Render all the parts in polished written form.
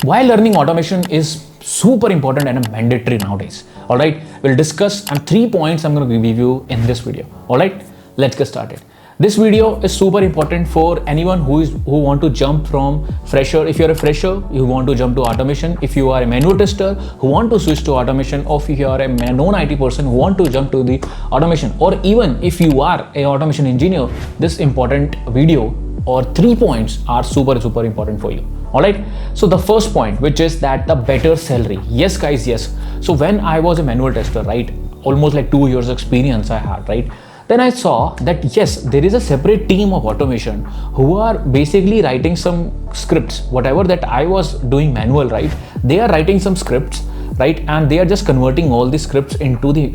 why learning automation is super important and mandatory nowadays. All right, we'll discuss and 3 points I'm going to give you in this video. All right, let's get started. This video is super important for anyone who want to jump from fresher. If you're a fresher, you want to jump to automation. If you are a manual tester who want to switch to automation, or if you are a non-IT person who want to jump to the automation, or even if you are a automation engineer, this important video or 3 points are super important for you. All right, so the first point, which is that the better salary. Yes guys, yes. So when I was a manual tester, right, almost like 2 years experience I had, right, then I saw that yes, there is a separate team of automation who are basically writing some scripts. Whatever that I was doing manual, right, they are writing some scripts, right, and they are just converting all the scripts into the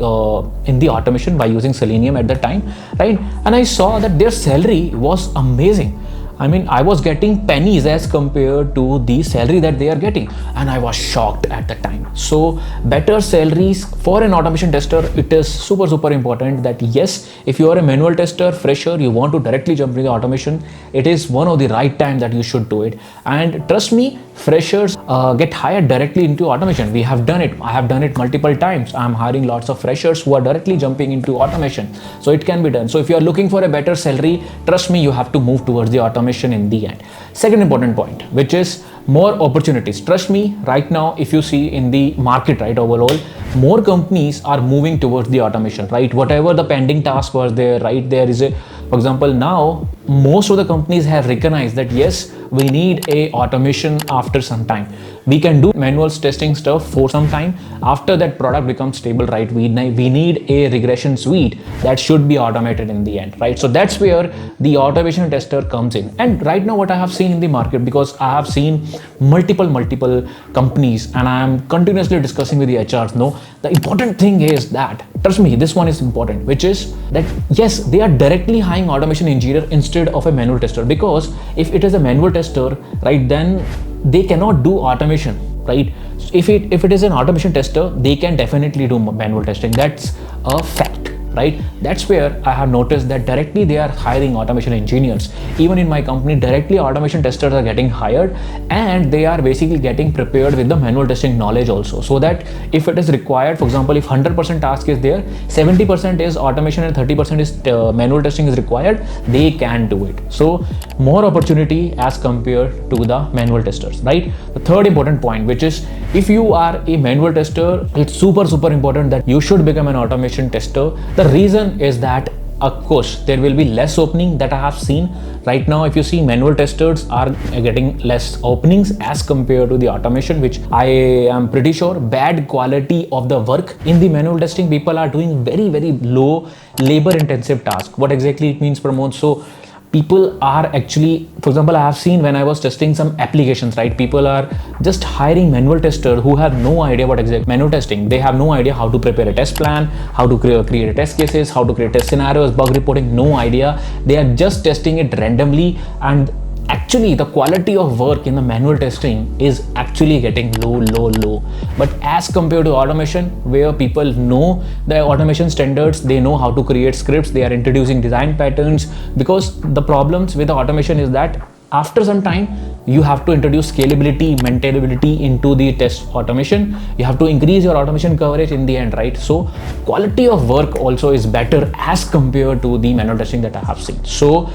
in the automation by using Selenium at the time, right? And I saw that their salary was amazing. I mean, I was getting pennies as compared to the salary that they are getting, and I was shocked at the time. So better salaries for an automation tester, it is super important that yes, if you are a manual tester, fresher, you want to directly jump into automation, it is one of the right time that you should do it. And trust me, freshers get hired directly into automation. We have done it. I have done it multiple times. I'm hiring lots of freshers who are directly jumping into automation. So it can be done. So if you are looking for a better salary, trust me, you have to move towards the automation in the end. Second important point, which is more opportunities. Trust me, right now, if you see in the market, right, overall, more companies are moving towards the automation, right? Whatever the pending task was there, right, there is a, for example, now most of the companies have recognized that yes, we need a automation after some time. We can do manual testing stuff for some time. After that product becomes stable, right, we need a regression suite that should be automated in the end, right? So that's where the automation tester comes in. And right now what I have seen in the market, because I have seen multiple companies and I am continuously discussing with the HRs, no, the important thing is that, trust me, this one is important, which is that yes, they are directly hiring automation engineer instead of a manual tester. Because if it is a manual tester, right, then they cannot do automation, right? If it is an automation tester, they can definitely do manual testing. That's a fact, right? That's where I have noticed that directly they are hiring automation engineers. Even in my company, directly automation testers are getting hired, and they are basically getting prepared with the manual testing knowledge also, so that if it is required, for example, if 100% task is there, 70% is automation and 30% is manual testing is required, they can do it. So more opportunity as compared to the manual testers, right? The third important point, which is if you are a manual tester, it's super important that you should become an automation tester. The reason is that, of course, there will be less opening that I have seen right now. If you see, manual testers are getting less openings as compared to the automation, which I am pretty sure bad quality of the work in the manual testing. People are doing very low labor intensive task. What exactly it means, Pramod? So people are actually, for example, I have seen when I was testing some applications, right, people are just hiring manual testers who have no idea what exact manual testing. They have no idea how to prepare a test plan, how to create a test cases, how to create test scenarios, bug reporting, no idea. They are just testing it randomly, and actually the quality of work in the manual testing is actually getting low. But as compared to automation, where people know the automation standards, they know how to create scripts, they are introducing design patterns. Because the problems with the automation is that after some time you have to introduce scalability, maintainability into the test automation. You have to increase your automation coverage in the end, right? So quality of work also is better as compared to the manual testing that I have seen. So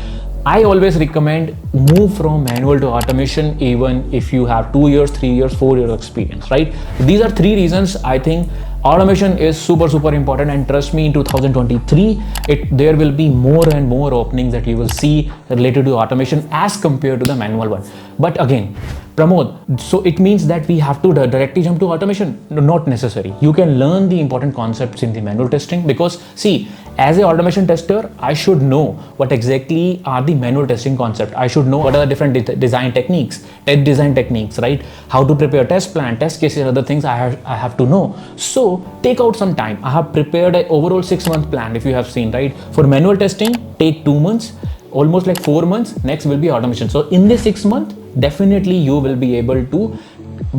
I always recommend move from manual to automation, even if you have 2 years, 3 years, 4 years experience, right? These are 3 reasons I think automation is super important. And trust me, in 2023, there will be more and more openings that you will see related to automation as compared to the manual one. But again, Pramod, so it means that we have to directly jump to automation? No, not necessary. You can learn the important concepts in the manual testing, because see, as an automation tester, I should know what exactly are the manual testing concept. I should know what are the different design techniques, test design techniques, right? How to prepare test plan, test cases, other things I have to know. So take out some time. I have prepared an overall 6-month plan, if you have seen, right? For manual testing, take 2 months, almost like 4 months. Next will be automation. So in this 6 months, definitely you will be able to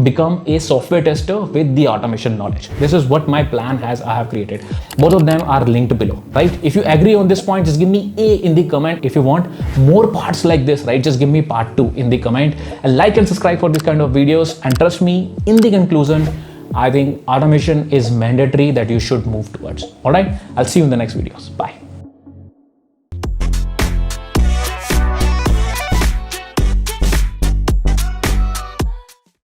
become a software tester with the automation knowledge. This is what my plan has I have created. Both of them are linked below, right? If you agree on this point, just give me A in the comment. If you want more parts like this, right, just give me part 2 in the comment, and like and subscribe for this kind of videos. And trust me, in the conclusion, I think automation is mandatory that you should move towards. All right, I'll see you in the next videos. Bye.